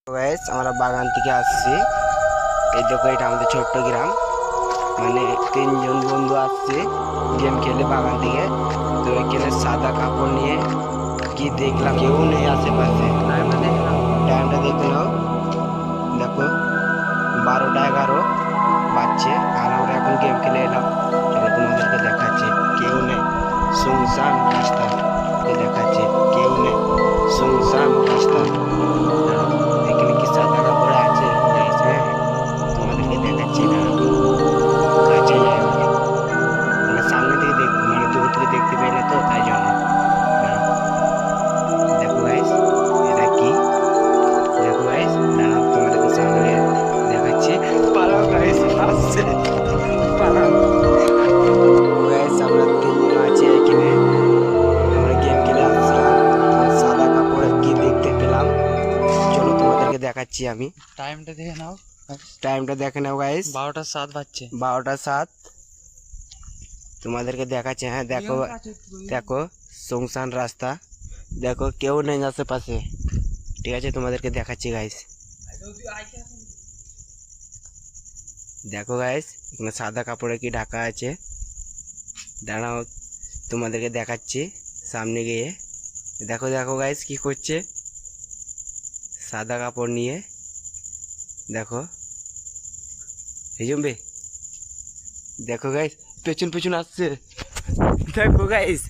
Guys আমরা বাগান থেকে আসছি। এই দেখো এটা আমাদের ছোট্ট গ্রাম। মানে তিনজন বন্ধু আসছে গেম খেলে বাগান থেকে। তো এখানে সাদা কাপড় নিয়ে কি দেখলাম, কেউ নেই আশেপাশে। টাইমটা দেখে নাও, দেখো 12টা 11 বাজছে। আর আমরা এখন গেম খেলে এলাম। চলো তোমাদেরকে দেখাচ্ছি, কেউ নেই, শুনশান রাস্তা। দেখাচ্ছে কেউ নেই, শুনশান রাস্তা। দাঁড়াও, এখানে কি সাদা কাপড় আছে? Guys, হ্যাঁ তোমাদেরকে দেখাচ্ছি। দাঁড়াও, কাছে যাই আমি। মানে সামনে থেকে দেখ, মানে দূর থেকে দেখতে পাই না তো, তাই জন্য। দাঁড়াও, দেখো গাইস, এটা কি? দেখো গাইস, দাঁড়াও তোমাদেরকে সামনে দেখাচ্ছি। পালাও গাইস, আসছে, পালাও। গাইস আমরা তিনজন আছি এখানে। আমরা গেম খেলে আসছিলাম। সাদা কাপড়ে কি দেখতে পেলাম, চলো তোমাদেরকে দেখাচ্ছি আমি। টাইমটা দেখে নাও। টাইমটা দেখে নাও গাইস, 12টা 7 বাজছে। 12টা 7 তোমাদেরকে দেখাচ্ছে। হ্যাঁ দেখো, দেখো শুনশান রাস্তা, দেখো কেউ নেই আশেপাশে। ঠিক আছে, তোমাদেরকে দেখাচ্ছি গাইস। দেখো গাইস, এখানে সাদা কাপড়ে কি ঢাকা আছে। দাঁড়াও তোমাদেরকে দেখাচ্ছি সামনে গিয়ে। দেখো দেখো গাইস কি করছে, সাদা কাপড় নিয়ে। দেখো হিজুমবে, দেখো গাইস পেছন পেছন আসছে। দেখো গাইস,